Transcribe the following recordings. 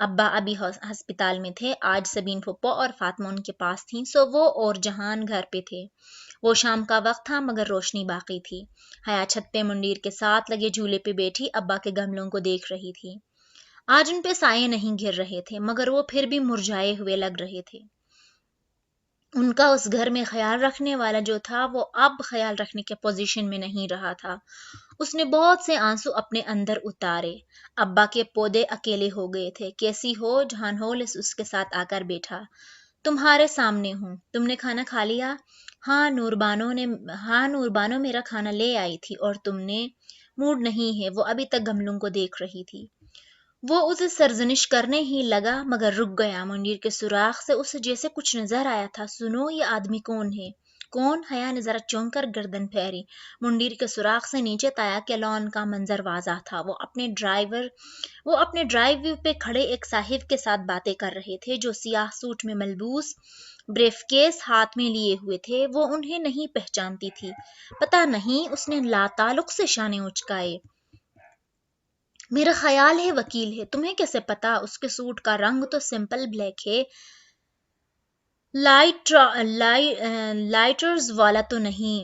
ابا ابھی ہسپتال میں تھے، آج سبین پھپھو اور فاطمہ ان کے پاس تھیں، سو وہ اور جہان گھر پہ تھے۔ وہ شام کا وقت تھا مگر روشنی باقی تھی۔ حیا چھت پہ منڈیر کے ساتھ لگے جھولے پہ بیٹھی ابا کے گملوں کو دیکھ رہی تھی۔ آج ان پہ سائے نہیں گر رہے تھے مگر وہ پھر بھی مرجھائے ہوئے لگ رہے تھے۔ ان کا اس گھر میں خیال رکھنے والا جو تھا وہ اب خیال رکھنے کے پوزیشن میں نہیں رہا تھا۔ اس نے بہت سے آنسو اپنے اندر اتارے۔ ابا کے پودے اکیلے ہو گئے تھے۔ کیسی ہو؟ جہان ہولس اس کے ساتھ آ کر بیٹھا۔ تمہارے سامنے ہوں۔ تم نے کھانا کھا لیا؟ ہاں نوربانو میرا کھانا لے آئی تھی اور تم نے؟ موڈ نہیں ہے۔ وہ ابھی تک گملوں کو دیکھ رہی تھی۔ وہ اسے سرزنش کرنے ہی لگا مگر رک گیا۔ منڈیر کے سوراخ سے اسے جیسے کچھ نظر آیا تھا۔ سنو، یہ آدمی کون ہے؟ کون؟ حیا نے ذرا چونک کر گردن پھیری۔ منڈیر کے سوراخ سے نیچے تایا کے لان کا منظر واضح تھا۔ وہ اپنے ڈرائیو پہ کھڑے ایک صاحب کے ساتھ باتیں کر رہے تھے جو سیاہ سوٹ میں ملبوس بریف کیس ہاتھ میں لیے ہوئے تھے۔ وہ انہیں نہیں پہچانتی تھی۔ پتہ نہیں، اس نے لاتعلق سے شانے اچکائے۔ میرا خیال ہے وکیل ہے۔ تمہیں کیسے پتا؟ اس کے سوٹ کا رنگ تو سمپل بلیک ہے، لائٹرز والا تو نہیں،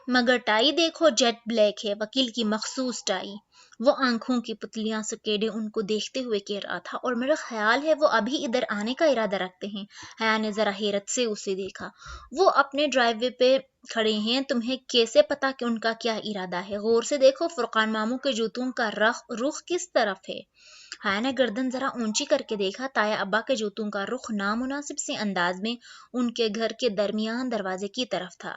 مگر ٹائی دیکھو، جیٹ بلیک ہے، وکیل کی مخصوص ٹائی۔ وہ آنکھوں کی پتلیاں سکیڑے ان کو دیکھتے ہوئے کہہ رہا تھا، اور میرا خیال ہے وہ ابھی ادھر آنے کا ارادہ رکھتے ہیں۔ حیا نے ذرا حیرت سے اسے دیکھا۔ وہ اپنے ڈرائیو وے پہ کھڑے ہیں، تمہیں کیسے پتا کہ ان کا کیا ارادہ ہے؟ غور سے دیکھو، فرقان ماموں کے جوتوں کا رخ کس طرف ہے؟ حیا نے گردن ذرا اونچی کر کے دیکھا۔ تایا ابا کے جوتوں کا رخ نامناسب سے انداز میں ان کے گھر کے درمیان دروازے کی طرف تھا۔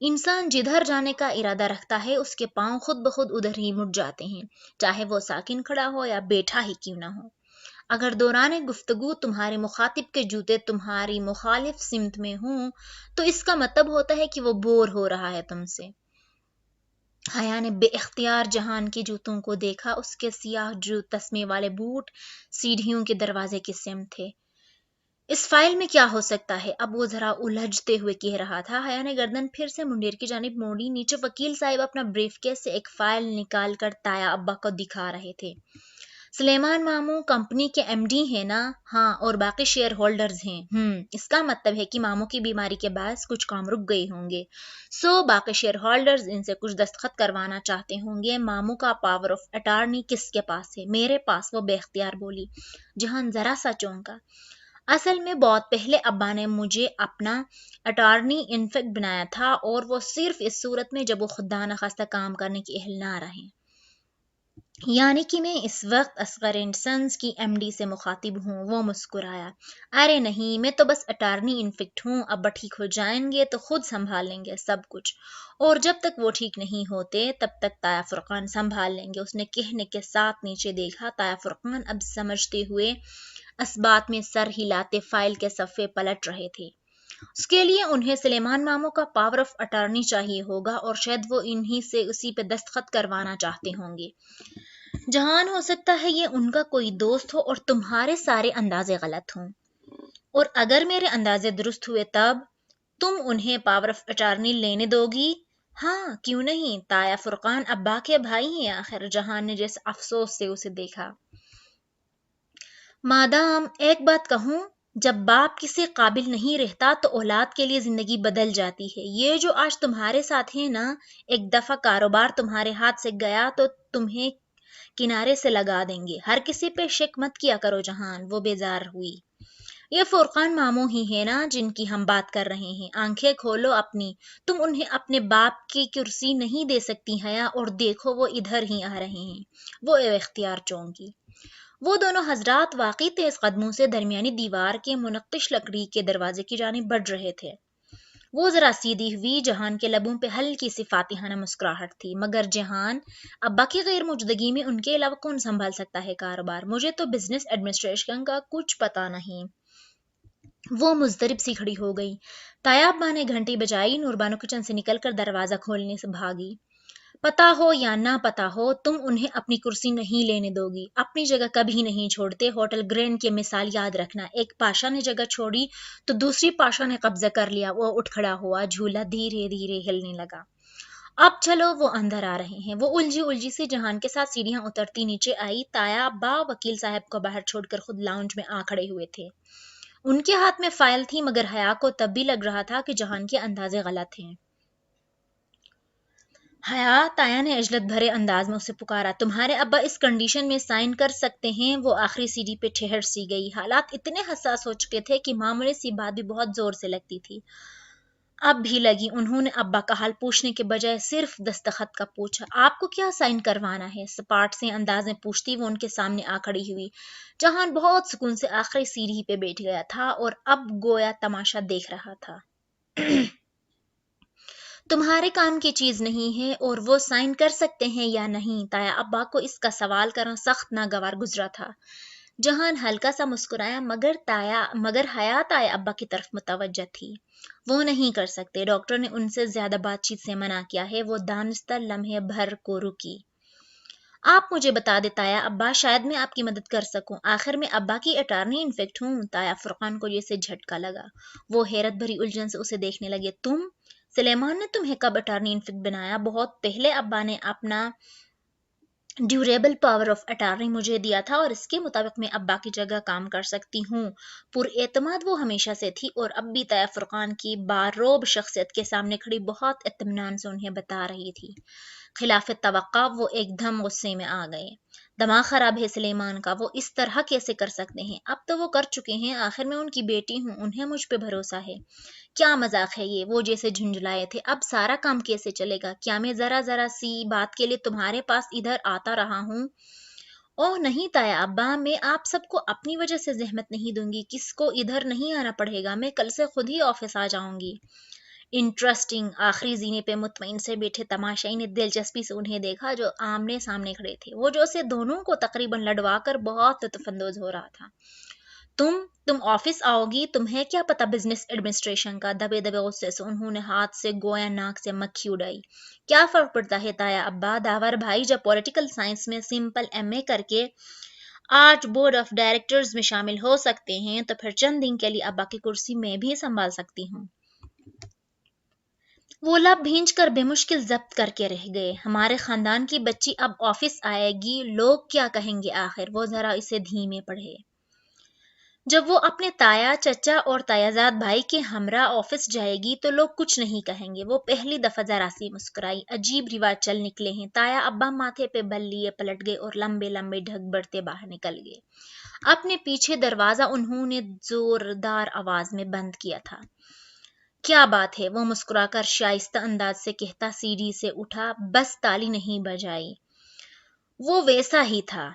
انسان جدھر جانے کا ارادہ رکھتا ہے اس کے پاؤں خود بخود ادھر ہی مڑ جاتے ہیں، چاہے وہ ساکن کھڑا ہو یا بیٹھا ہی کیوں نہ ہو۔ اگر دوران گفتگو تمہارے مخاطب کے جوتے تمہاری مخالف سمت میں ہوں تو اس کا مطلب ہوتا ہے کہ وہ بور ہو رہا ہے تم سے۔ حیا نے بے اختیار جہان کے جوتوں کو دیکھا۔ اس کے سیاہ تسمے والے بوٹ سیڑھیوں کے دروازے کی سمت تھے۔ اس فائل میں کیا ہو سکتا ہے؟ اب وہ ذرا الجھتے ہوئے کہہ رہا تھا۔ حیا نے گردن پھر سے منڈیر کی جانب موڑی۔ نیچے وکیل صاحب اپنا بریف کیس سے ایک فائل نکال کر تایا ابا کو دکھا رہے تھے۔ سلیمان ماموں کمپنی کے ایم ڈی ہیں نا؟ ہاں، اور باقی شیئر ہولڈرز ہیں۔ اس کا مطلب ہے کہ ماموں کی بیماری کے باعث کچھ کام رک گئے ہوں گے، سو باقی شیئر ہولڈرز ان سے کچھ دستخط کروانا چاہتے ہوں گے۔ ماموں کا پاور آف اٹارنی کس کے پاس ہے؟ میرے پاس، وہ بے اختیار بولی۔ جہان ذرا سا چونکا۔ اصل میں بہت پہلے ابا نے مجھے اپنا اٹارنی انفیکٹ بنایا تھا، اور وہ صرف اس صورت میں جب وہ خدا نخواستہ کام کرنے کے اہل نہ رہیں۔ یعنی کہ میں اس وقت اصغر اینڈ سنز کی ایم ڈی سے مخاطب ہوں۔ وہ مسکرایا۔ ارے نہیں، میں تو بس اٹارنی انفیکٹ ہوں۔ ابا ٹھیک ہو جائیں گے تو خود سنبھال لیں گے سب کچھ، اور جب تک وہ ٹھیک نہیں ہوتے تب تک تایا فرقان سنبھال لیں گے۔ اس نے کہنے کے ساتھ نیچے دیکھا۔ تایا فرقان اب سمجھتے ہوئے اسبات میں سر ہلاتے فائل کے صفحے پلٹ رہے تھے۔ اس کے لیے انہیں سلیمان ماموں کا پاور آف اٹارنی چاہیے ہوگا، اور شاید وہ انہی سے اسی پہ دستخط کروانا چاہتے ہوں گے۔ جہان ہو سکتا ہے یہ ان کا کوئی دوست ہو اور تمہارے سارے اندازے غلط ہوں، اور اگر میرے اندازے درست ہوئے تب تم انہیں پاور آف اٹارنی لینے دو گی؟ ہاں، کیوں نہیں؟ تایا فرقان ابا کے بھائی ہیں آخر۔ جہان نے جیسے افسوس سے اسے دیکھا۔ مادام، ایک بات کہوں، جب باپ کسی قابل نہیں رہتا تو اولاد کے لیے زندگی بدل جاتی ہے۔ یہ جو آج تمہارے ساتھ ہے نا، ایک دفعہ کاروبار تمہارے ہاتھ سے گیا تو تمہیں کنارے سے لگا دیں گے۔ ہر کسی پہ شک مت کیا کرو جہان۔ وہ بیزار ہوئی۔ یہ فرقان ماموں ہی ہیں نا جن کی ہم بات کر رہے ہیں؟ آنکھیں کھولو اپنی، تم انہیں اپنے باپ کی کرسی نہیں دے سکتی حیا، اور دیکھو وہ ادھر ہی آ رہے ہیں۔ وہ اختیار چونکی۔ وہ دونوں حضرات واقعی تیز قدموں سے درمیانی دیوار کے منقش لکڑی کے دروازے کی جانب بڑھ رہے تھے۔ وہ ذرا سیدھی ہوئی۔ جہان کے لبوں پہ ہلکی سی فاتحانہ مسکراہٹ تھی۔ مگر جہان، ابا کی غیر موجودگی میں ان کے علاوہ کون سنبھال سکتا ہے کاروبار؟ مجھے تو بزنس ایڈمنسٹریشن کا کچھ پتا نہیں۔ وہ مضطرب سی کھڑی ہو گئی۔ تایا ابا نے گھنٹی بجائی۔ نوربانو کچن سے نکل کر دروازہ کھولنے سے بھاگی۔ پتا ہو یا نہ پتا ہو، تم انہیں اپنی کرسی نہیں لینے دو گی۔ اپنی جگہ کبھی نہیں چھوڑتے۔ ہوٹل گرینڈ کی مثال یاد رکھنا، ایک پاشا نے جگہ چھوڑی تو دوسری پاشا نے قبضہ کر لیا۔ وہ اٹھ کھڑا ہوا۔ جھولا دھیرے دھیرے ہلنے لگا۔ اب چلو وہ اندر آ رہے ہیں۔ وہ الجھی الجھی سے جہان کے ساتھ سیڑھیاں اترتی نیچے آئی۔ تایا ابا وکیل صاحب کو باہر چھوڑ کر خود لاؤنج میں آ کھڑے ہوئے تھے۔ ان کے ہاتھ میں فائل تھی، مگر حیا کو تب بھی لگ رہا تھا کہ جہان کے اندازے غلط ہیں۔ حیا، تایا نے عجلت بھرے انداز میں اسے پکارا، تمہارے ابا اس کنڈیشن میں سائن کر سکتے ہیں؟ وہ آخری سیڑھی پہ ٹھہر سی گئی۔ حالات اتنے حساس ہو چکے تھے کہ معمولی سی بات بھی بہت زور سے لگتی تھی۔ اب بھی لگی۔ انہوں نے ابا کا حال پوچھنے کے بجائے صرف دستخط کا پوچھا۔ آپ کو کیا سائن کروانا ہے؟ سپاٹ سے انداز میں پوچھتی وہ ان کے سامنے آ کھڑی ہوئی۔ جہان بہت سکون سے آخری سیڑھی پہ بیٹھ گیا تھا اور اب گویا تماشا دیکھ رہا تھا۔ تمہارے کام کی چیز نہیں ہے اور وہ سائن کر سکتے ہیں یا نہیں؟ تایا ابا کو اس کا سوال کرنا سخت ناگوار گزرا تھا۔ جہان ہلکا سا مسکرایا، مگر حیا تایا ابا کی طرف متوجہ تھی۔ وہ نہیں کر سکتے، ڈاکٹر نے ان سے زیادہ بات چیت سے منع کیا ہے۔ وہ دانستہ لمحے بھر کو رکی۔ آپ مجھے بتا دے تایا ابا، شاید میں آپ کی مدد کر سکوں۔ آخر میں ابا کی اٹارنی انفیکٹ ہوں۔ تایا فرقان کو جیسے جھٹکا لگا۔ وہ حیرت بھری الجھن سے اسے دیکھنے لگے۔ تم؟ سلیمان نے تمہیں کب اٹارنی انفیکٹ بنایا؟ بہت پہلے ابا نے اپنا ڈیوریبل پاور آف اٹارنی مجھے دیا تھا اور اس کے مطابق میں ابا کی جگہ کام کر سکتی ہوں۔ پر اعتماد وہ ہمیشہ سے تھی اور اب بھی تایا فرقان کی باروب شخصیت کے سامنے کھڑی بہت اطمینان سے انہیں بتا رہی تھی۔ خلاف توقع وہ ایک دم غصے میں آ گئے۔ دماغ خراب ہے سلیمان کا، وہ اس طرح کیسے کر سکتے ہیں؟ اب تو وہ کر چکے ہیں، آخر میں ان کی بیٹی ہوں، انہیں مجھ پہ بھروسہ ہے۔ کیا مذاق ہے یہ؟ وہ جیسے جھنجھلائے تھے۔ اب سارا کام کیسے چلے گا؟ کیا میں ذرا سی بات کے لیے تمہارے پاس ادھر آتا رہا ہوں؟ اوہ نہیں تایا ابا، میں آپ سب کو اپنی وجہ سے زحمت نہیں دوں گی، کس کو ادھر نہیں آنا پڑے گا، میں کل سے خود ہی آفس آ جاؤں گی۔ انٹرسٹنگ۔ آخری زینے پہ مطمئن سے بیٹھے تماشائی نے دلچسپی سے انہیں دیکھا جو آمنے سامنے کھڑے تھے۔ وہ جو سے دونوں کو تقریباً لڑوا کر بہت لطف اندوز ہو رہا تھا۔ تم آفس آؤ گی؟ تمہیں کیا پتا بزنس ایڈمنسٹریشن کا؟ دبے دبے غصے سے انہوں نے ہاتھ سے گویا ناک سے مکھی اڑائی۔ کیا فرق پڑتا ہے تایا ابا؟ داور بھائی جب پولیٹیکل سائنس میں سمپل ایم اے کر کے آج بورڈ آف ڈائریکٹرز میں شامل ہو سکتے ہیں تو پھر چند دن کے لیے ابا کی کرسی میں بھی سنبھال سکتی ہوں۔ وہ لب بھینچ کر بے مشکل ضبط کر کے رہ گئے۔ ہمارے خاندان کی بچی اب آفس آئے گی، لوگ کیا کہیں گے آخر؟ وہ ذرا اسے دھیمے پڑھے۔ جب وہ اپنے تایا چچا اور تایازاد بھائی کے ہمراہ آفس جائے گی تو لوگ کچھ نہیں کہیں گے۔ وہ پہلی دفعہ ذرا سی مسکرائی۔ عجیب رواج چل نکلے ہیں۔ تایا ابا ماتھے پہ بل لیے پلٹ گئے اور لمبے لمبے ڈھک بڑھتے باہر نکل گئے۔ اپنے پیچھے دروازہ انہوں نے زوردار آواز میں بند کیا تھا۔ کیا بات ہے؟ وہ مسکرا کر شائستہ انداز سے کہتا سیڑھی سے اٹھا، بس تالی نہیں بجائی۔ وہ ویسا ہی تھا۔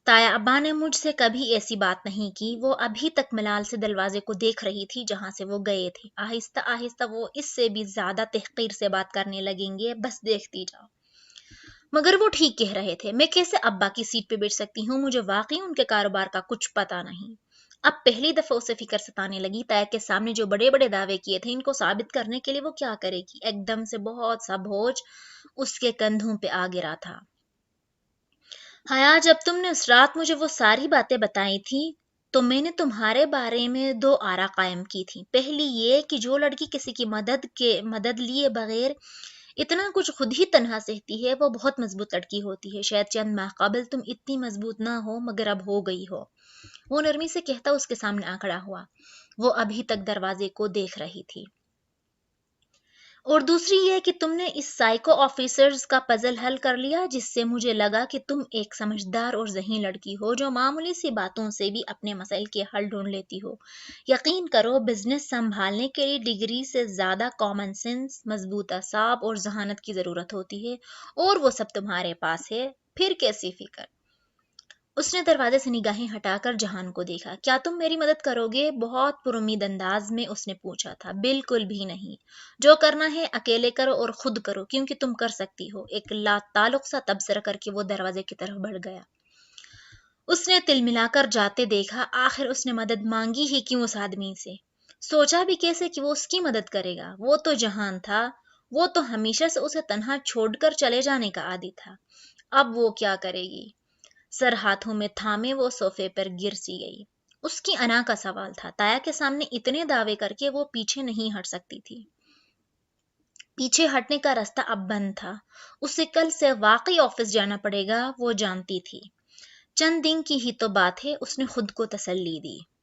تایا ابا نے مجھ سے کبھی ایسی بات نہیں کی۔ وہ ابھی تک ملال سے دروازے کو دیکھ رہی تھی جہاں سے وہ گئے تھے۔ آہستہ آہستہ وہ اس سے بھی زیادہ تحقیر سے بات کرنے لگیں گے، بس دیکھتی جاؤ۔ مگر وہ ٹھیک کہہ رہے تھے، میں کیسے ابا کی سیٹ پہ بیٹھ سکتی ہوں؟ مجھے واقعی ان کے کاروبار کا کچھ پتا نہیں۔ اب پہلی دفعہ اسے فکر ستانے لگی، تایا کے سامنے جو بڑے بڑے دعوے کیے تھے ان کو ثابت کرنے کے لیے وہ کیا کرے گی؟ ایک دم سے بہت سا بوجھ اس کے کندھوں پہ آ گرا تھا۔ حیا، جب تم نے اس رات مجھے وہ ساری باتیں بتائی تھیں تو میں نے تمہارے بارے میں دو آرا قائم کی تھی۔ پہلی یہ کہ جو لڑکی کسی کی مدد لیے بغیر اتنا کچھ خود ہی تنہا سہتی ہے وہ بہت مضبوط لڑکی ہوتی ہے۔ شاید چند ماہ قبل تم اتنی مضبوط نہ ہو مگر اب ہو گئی ہو۔ وہ نرمی سے کہتا اس کے سامنے آ کھڑا ہوا۔ وہ ابھی تک دروازے کو دیکھ رہی تھی۔ اور دوسری یہ کہ تم نے اس سائیکو آفیسرز کا پزل حل کر لیا، جس سے مجھے لگا کہ تم ایک سمجھدار اور ذہین لڑکی ہو جو معمولی سی باتوں سے بھی اپنے مسائل کے حل ڈھونڈ لیتی ہو۔ یقین کرو بزنس سنبھالنے کے لیے ڈگری سے زیادہ کامن سینس، مضبوط اعصاب اور ذہانت کی ضرورت ہوتی ہے، اور وہ سب تمہارے پاس ہے، پھر کیسی فکر؟ اس نے دروازے سے نگاہیں ہٹا کر جہان کو دیکھا۔ کیا تم میری مدد کرو گے؟ بہت پر امید انداز میں اس نے پوچھا تھا۔ بالکل بھی نہیں، جو کرنا ہے اکیلے کرو اور خود کرو کیونکہ تم کر سکتی ہو۔ ایک لا تعلق سا تبصرہ کر کے وہ دروازے کی طرف بڑھ گیا۔ اس نے تل ملا کر جاتے دیکھا، آخر اس نے مدد مانگی ہی کیوں اس آدمی سے؟ سوچا بھی کیسے کہ وہ اس کی مدد کرے گا؟ وہ تو جہان تھا، وہ تو ہمیشہ سے اسے تنہا چھوڑ کر چلے جانے کا عادی تھا۔ اب وہ کیا کرے گی؟ سر ہاتھوں میں تھامے وہ صوفے پر گر سی گئی۔ اس کی انا کا سوال تھا۔ تایا کے سامنے اتنے دعوے کر کے وہ پیچھے نہیں ہٹ سکتی تھی۔ پیچھے ہٹنے کا راستہ اب بند تھا، اسے کل سے واقعی آفس جانا پڑے گا، وہ جانتی تھی۔ چند دن کی ہی تو بات ہے، اس نے خود کو تسلی دی۔